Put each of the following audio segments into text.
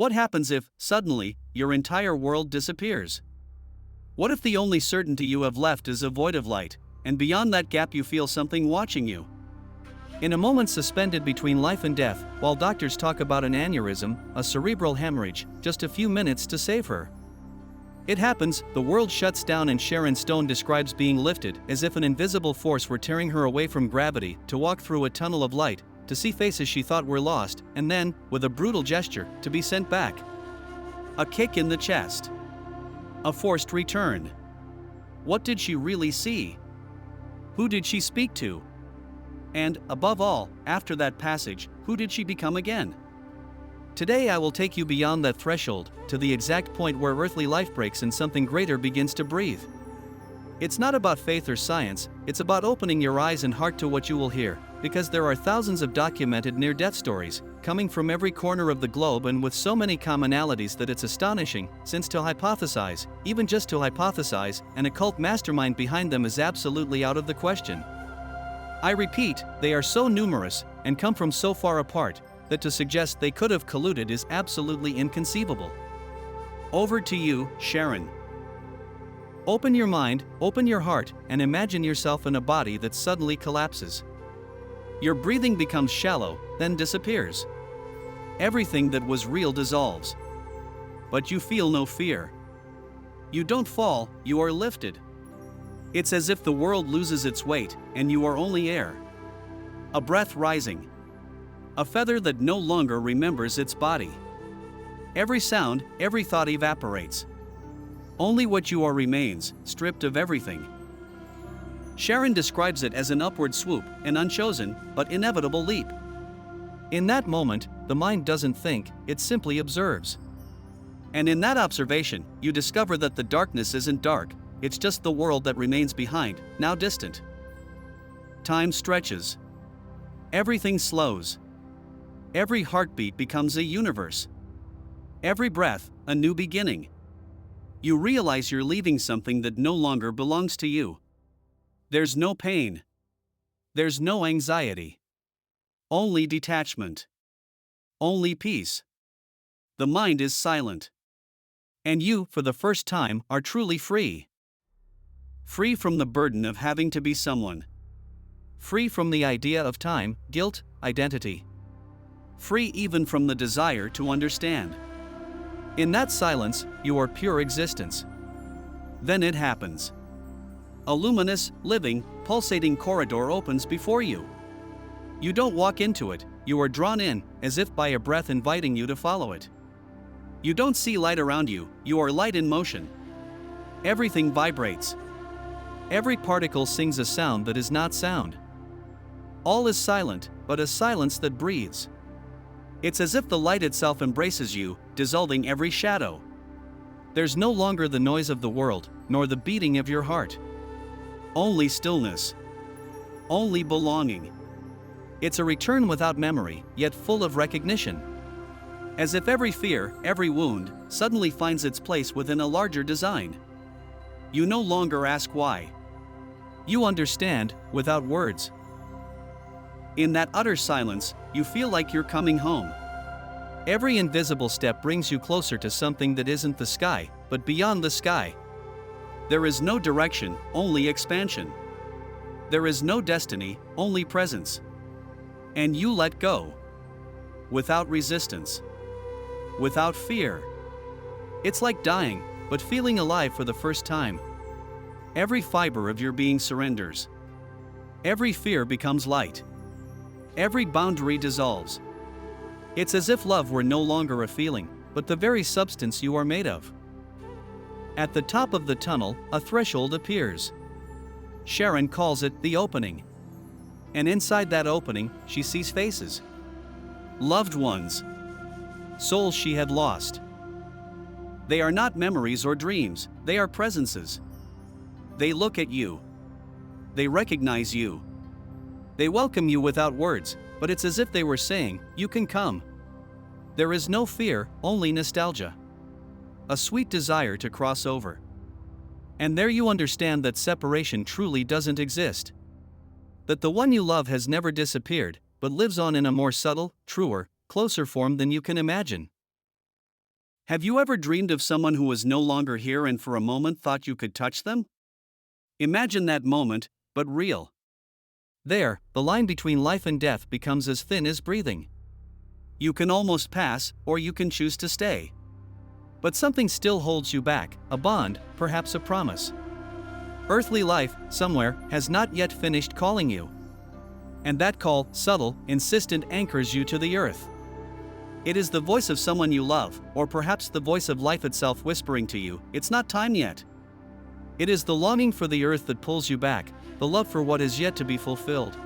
What happens if, suddenly, your entire world disappears? What if the only certainty you have left is a void of light, and beyond that gap you feel something watching you? In a moment suspended between life and death, while doctors talk about an aneurysm, a cerebral hemorrhage, just a few minutes to save her. It happens, the world shuts down, and Sharon Stone describes being lifted as if an invisible force were tearing her away from gravity, to walk through a tunnel of light, to see faces she thought were lost, and then, with a brutal gesture, to be sent back. A kick in the chest. A forced return. What did she really see? Who did she speak to? And, above all, after that passage, who did she become again? Today I will take you beyond that threshold, to the exact point where earthly life breaks and something greater begins to breathe. It's not about faith or science, it's about opening your eyes and heart to what you will hear, because there are thousands of documented near-death stories, coming from every corner of the globe and with so many commonalities that it's astonishing, since to hypothesize, even just to hypothesize, an occult mastermind behind them is absolutely out of the question. I repeat, they are so numerous, and come from so far apart, that to suggest they could have colluded is absolutely inconceivable. Over to you, Sharon. Open your mind, open your heart, and imagine yourself in a body that suddenly collapses. Your breathing becomes shallow, then disappears. Everything that was real dissolves. But you feel no fear. You don't fall, you are lifted. It's as if the world loses its weight, and you are only air. A breath rising. A feather that no longer remembers its body. Every sound, every thought evaporates. Only what you are remains, stripped of everything. Sharon describes it as an upward swoop, an unchosen, but inevitable leap. In that moment, the mind doesn't think, it simply observes. And in that observation, you discover that the darkness isn't dark, it's just the world that remains behind, now distant. Time stretches. Everything slows. Every heartbeat becomes a universe. Every breath, a new beginning. You realize you're leaving something that no longer belongs to you. There's no pain. There's no anxiety. Only detachment. Only peace. The mind is silent. And you, for the first time, are truly free. Free from the burden of having to be someone. Free from the idea of time, guilt, identity. Free even from the desire to understand. In that silence, you are pure existence. Then it happens. A luminous, living, pulsating corridor opens before you. You don't walk into it, you are drawn in, as if by a breath inviting you to follow it. You don't see light around you, you are light in motion. Everything vibrates. Every particle sings a sound that is not sound. All is silent, but a silence that breathes. It's as if the light itself embraces you, dissolving every shadow. There's no longer the noise of the world, nor the beating of your heart. Only stillness. Only belonging. It's a return without memory, yet full of recognition. As if every fear, every wound, suddenly finds its place within a larger design. You no longer ask why. You understand, without words. In that utter silence, you feel like you're coming home. Every invisible step brings you closer to something that isn't the sky, but beyond the sky. There is no direction, only expansion. There is no destiny, only presence. And you let go. Without resistance. Without fear. It's like dying, but feeling alive for the first time. Every fiber of your being surrenders. Every fear becomes light. Every boundary dissolves. It's as if love were no longer a feeling, but the very substance you are made of. At the top of the tunnel, a threshold appears. Sharon calls it the opening. And inside that opening, she sees faces. Loved ones. Souls she had lost. They are not memories or dreams, they are presences. They look at you. They recognize you. They welcome you without words, but it's as if they were saying, "You can come." There is no fear, only nostalgia. A sweet desire to cross over. And there you understand that separation truly doesn't exist. That the one you love has never disappeared, but lives on in a more subtle, truer, closer form than you can imagine. Have you ever dreamed of someone who was no longer here and for a moment thought you could touch them? Imagine that moment, but real. There, the line between life and death becomes as thin as breathing. You can almost pass, or you can choose to stay. But something still holds you back, a bond, perhaps a promise. Earthly life, somewhere, has not yet finished calling you. And that call, subtle, insistent, anchors you to the earth. It is the voice of someone you love, or perhaps the voice of life itself whispering to you, it's not time yet. It is the longing for the earth that pulls you back, the love for what is yet to be fulfilled.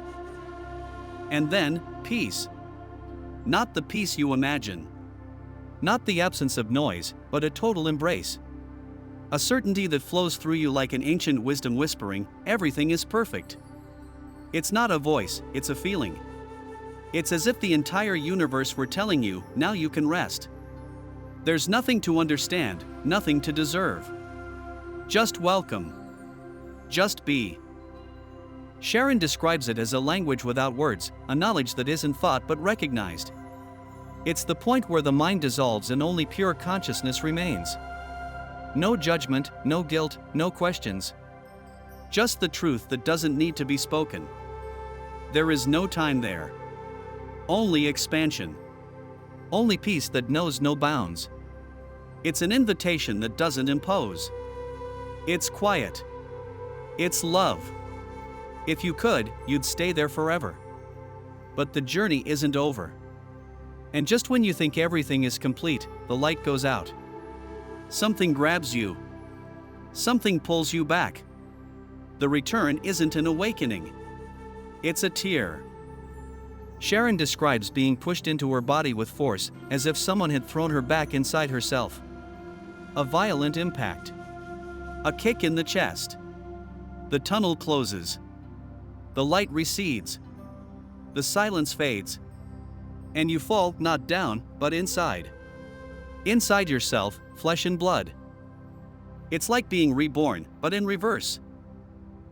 And then, peace. Not the peace you imagine. Not the absence of noise, but a total embrace. A certainty that flows through you like an ancient wisdom whispering, everything is perfect. It's not a voice, it's a feeling. It's as if the entire universe were telling you, now you can rest. There's nothing to understand, nothing to deserve. Just welcome. Just be. Sharon describes it as a language without words, a knowledge that isn't thought but recognized. It's the point where the mind dissolves and only pure consciousness remains. No judgment, no guilt, no questions. Just the truth that doesn't need to be spoken. There is no time there. Only expansion. Only peace that knows no bounds. It's an invitation that doesn't impose. It's quiet. It's love. If you could, you'd stay there forever. But the journey isn't over. And just when you think everything is complete, the light goes out. Something grabs you. Something pulls you back. The return isn't an awakening. It's a tear. Sharon describes being pushed into her body with force, as if someone had thrown her back inside herself. A violent impact. A kick in the chest. The tunnel closes. The light recedes. The silence fades. And you fall, not down, but inside. Inside yourself, flesh and blood. It's like being reborn, but in reverse.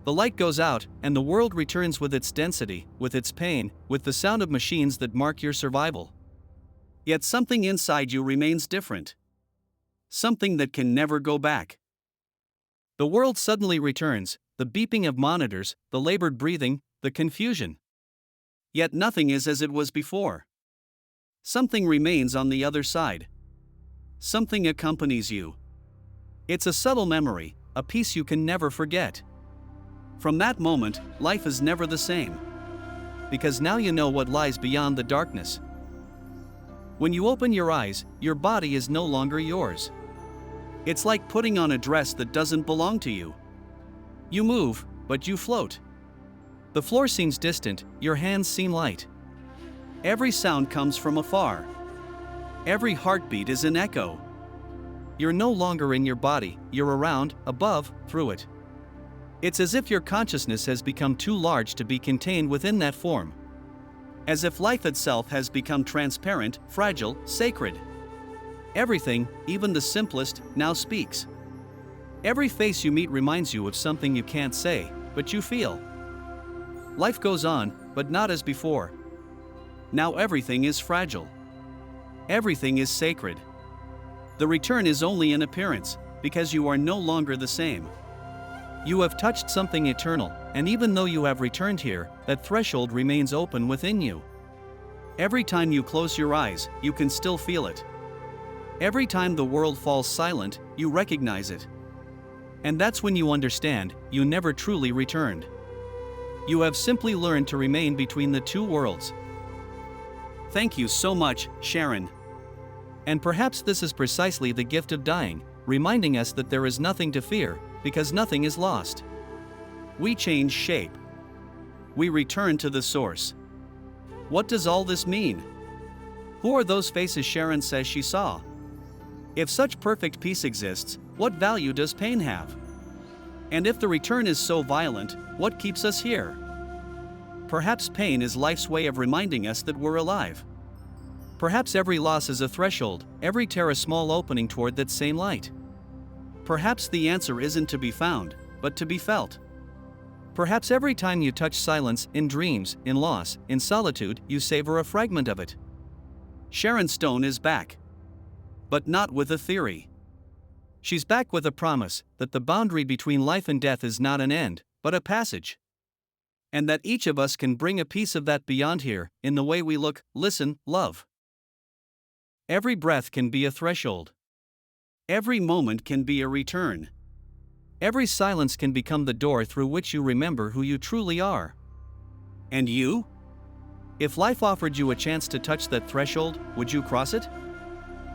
The light goes out, and the world returns with its density, with its pain, with the sound of machines that mark your survival. Yet something inside you remains different. Something that can never go back. The world suddenly returns, the beeping of monitors, the labored breathing, the confusion. Yet nothing is as it was before. Something remains on the other side. Something accompanies you. It's a subtle memory, a piece you can never forget. From that moment, life is never the same. Because now you know what lies beyond the darkness. When you open your eyes, your body is no longer yours. It's like putting on a dress that doesn't belong to you. You move, but you float. The floor seems distant, your hands seem light. Every sound comes from afar. Every heartbeat is an echo. You're no longer in your body, you're around, above, through it. It's as if your consciousness has become too large to be contained within that form. As if life itself has become transparent, fragile, sacred. Everything, even the simplest, now speaks. Every face you meet reminds you of something you can't say, but you feel. Life goes on, but not as before. Now everything is fragile. Everything is sacred. The return is only an appearance, because you are no longer the same. You have touched something eternal, and even though you have returned here, that threshold remains open within you. Every time you close your eyes, you can still feel it. Every time the world falls silent, you recognize it. And that's when you understand, you never truly returned. You have simply learned to remain between the two worlds. Thank you so much, Sharon. And perhaps this is precisely the gift of dying, reminding us that there is nothing to fear, because nothing is lost. We change shape. We return to the source. What does all this mean? Who are those faces Sharon says she saw? If such perfect peace exists, what value does pain have? And if the return is so violent, what keeps us here? Perhaps pain is life's way of reminding us that we're alive. Perhaps every loss is a threshold, every tear a small opening toward that same light. Perhaps the answer isn't to be found, but to be felt. Perhaps every time you touch silence, in dreams, in loss, in solitude, you savor a fragment of it. Sharon Stone is back. but not with a theory. She's back with a promise that the boundary between life and death is not an end, but a passage. And that each of us can bring a piece of that beyond here, in the way we look, listen, love. Every breath can be a threshold. Every moment can be a return. Every silence can become the door through which you remember who you truly are. And you? If life offered you a chance to touch that threshold, would you cross it?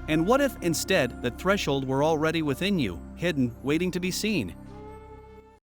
And what if, instead, that threshold were already within you, hidden, waiting to be seen?